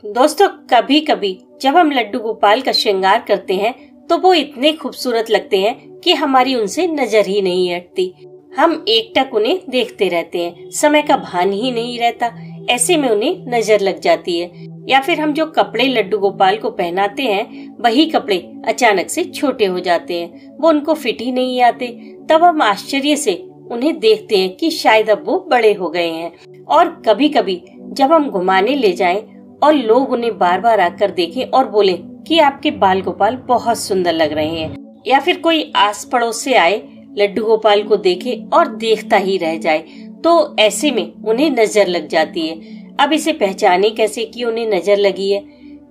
दोस्तों, कभी कभी जब हम लड्डू गोपाल का श्रृंगार करते हैं तो वो इतने खूबसूरत लगते हैं कि हमारी उनसे नजर ही नहीं हटती। हम एकटक उन्हें देखते रहते हैं, समय का भान ही नहीं रहता। ऐसे में उन्हें नजर लग जाती है। या फिर हम जो कपड़े लड्डू गोपाल को पहनाते हैं वही कपड़े अचानक से छोटे हो जाते हैं, वो उनको फिट ही नहीं आते। तब हम आश्चर्य से उन्हें देखते हैं कि शायद अब वो बड़े हो गए हैं। और कभी कभी जब हम घुमाने ले जाएं और लोग उन्हें बार बार आकर देखें और बोलें कि आपके बाल गोपाल बहुत सुंदर लग रहे हैं, या फिर कोई आस पड़ोस से आए लड्डू गोपाल को देखे और देखता ही रह जाए, तो ऐसे में उन्हें नजर लग जाती है। अब इसे पहचाने कैसे कि उन्हें नजर लगी है?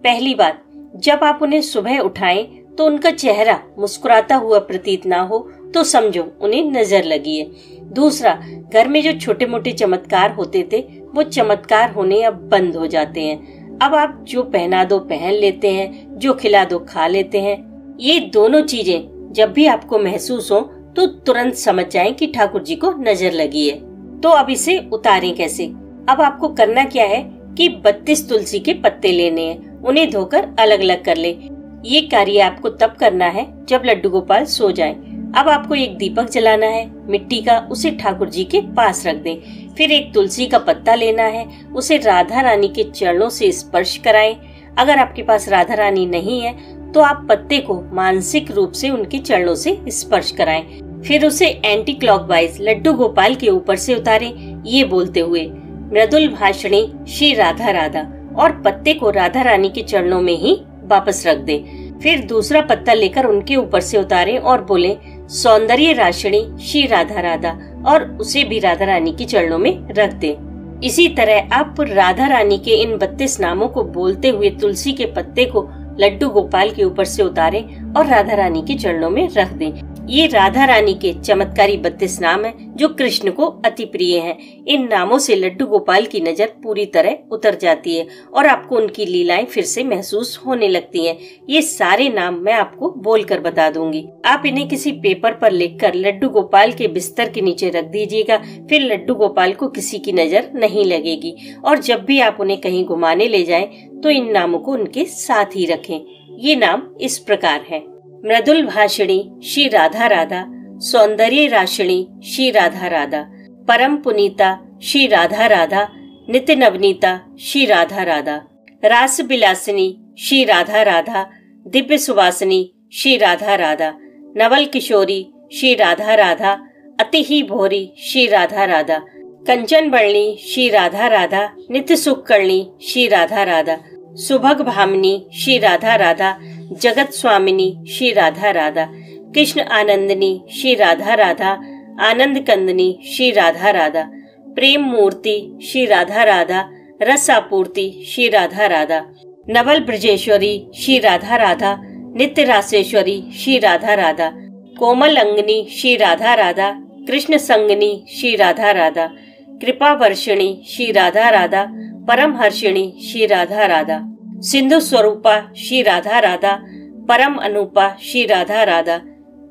पहली बात, जब आप उन्हें सुबह उठाएं तो उनका चेहरा मुस्कुराता हुआ प्रतीत ना हो तो समझो उन्हें नजर लगी है। दूसरा, घर में जो छोटे मोटे चमत्कार होते थे वो चमत्कार होने अब बंद हो जाते हैं। अब आप जो पहना दो पहन लेते हैं, जो खिला दो खा लेते हैं। ये दोनों चीजें जब भी आपको महसूस हो तो तुरंत समझ जाएं कि ठाकुर जी को नजर लगी है। तो अब इसे उतारें कैसे? अब आपको करना क्या है कि 32 तुलसी के पत्ते लेने हैं, उन्हें धोकर अलग अलग कर ले। ये कार्य आपको तब करना है जब लड्डू गोपाल सो जाएं। अब आपको एक दीपक जलाना है मिट्टी का, उसे ठाकुर जी के पास रख दें। फिर एक तुलसी का पत्ता लेना है, उसे राधा रानी के चरणों से स्पर्श कराएं। अगर आपके पास राधा रानी नहीं है तो आप पत्ते को मानसिक रूप से उनके चरणों से स्पर्श कराएं। फिर उसे एंटी क्लॉकवाइज लड्डू गोपाल के ऊपर से उतारें, ये बोलते हुए मृदुल भाषणी श्री राधा राधा, और पत्ते को राधा रानी के चरणों में ही वापस रख दें। फिर दूसरा पत्ता लेकर उनके ऊपर से उतारें और बोले सौंदर्य राशिणी श्री राधा राधा, और उसे भी राधा रानी के चरणों में रख दें। इसी तरह आप राधा रानी के इन 32 नामों को बोलते हुए तुलसी के पत्ते को लड्डू गोपाल के ऊपर से उतारें और राधा रानी के चरणों में रख दें। ये राधा रानी के चमत्कारी 32 नाम हैं जो कृष्ण को अति प्रिय हैं। इन नामों से लड्डू गोपाल की नजर पूरी तरह उतर जाती है और आपको उनकी लीलाएं फिर से महसूस होने लगती हैं। ये सारे नाम मैं आपको बोलकर बता दूंगी। आप इन्हें किसी पेपर पर लिखकर लड्डू गोपाल के बिस्तर के नीचे रख दीजिएगा। फिर लड्डू गोपाल को किसी की नजर नहीं लगेगी। और जब भी आप उन्हें कहीं घुमाने ले जाएं तो इन नामों को उनके साथ ही रखें। ये नाम इस प्रकार है: मृदुल भाषिणी श्री राधा राधा, सौंदर्य राशिणी श्री राधा राधा, परम पुनीता श्री राधा राधा, नित्य नवनीता श्री राधा राधा, रास बिलासिनी श्री राधा राधा, दिव्य सुवासिनी श्री राधा राधा, नवल किशोरी श्री राधा राधा, अति ही भोरी श्री राधा राधा, कंचन बरणी श्री राधा राधा, नित्य सुख करणी श्री राधा राधा, सुभग भामिनी श्री राधा राधा, जगत स्वामिनी श्री राधा राधा, कृष्ण आनंदिनी श्री राधा राधा, आनंद कंदनी श्री राधा राधा, प्रेम मूर्ति श्री राधा राधा, रस आपूर्ति श्री राधा राधा, नवल ब्रजेश्वरी श्री राधा राधा, नित्य रासेश्वरी श्री राधा राधा, कोमल अंगनी श्री राधा राधा, कृष्ण संगनी श्री राधा राधा, कृपा वर्षिणी श्री राधा राधा, परम हर्षिणी श्री राधा राधा, सिंधु स्वरूपा श्री राधा राधा, परम अनुपा श्री राधा राधा,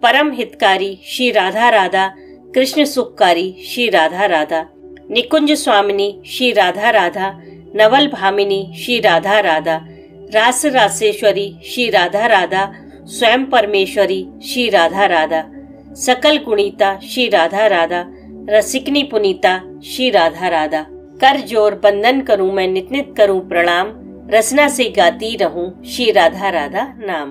परम हितकारी श्री राधा राधा, कृष्ण सुखकारी श्री राधा राधा, निकुंज स्वामिनी श्री राधा राधा, नवल भामिनी श्री राधा राधा, रास रासेश्वरी श्री राधा राधा, स्वयं परमेश्वरी श्री राधा राधा, सकल गुणिता श्री राधा राधा, रसिकनी पुनीता श्री राधा राधा। कर जोर बंदन करूं मैं नित नित करूं प्रणाम, रसना से गाती रहूं श्री राधा राधा नाम।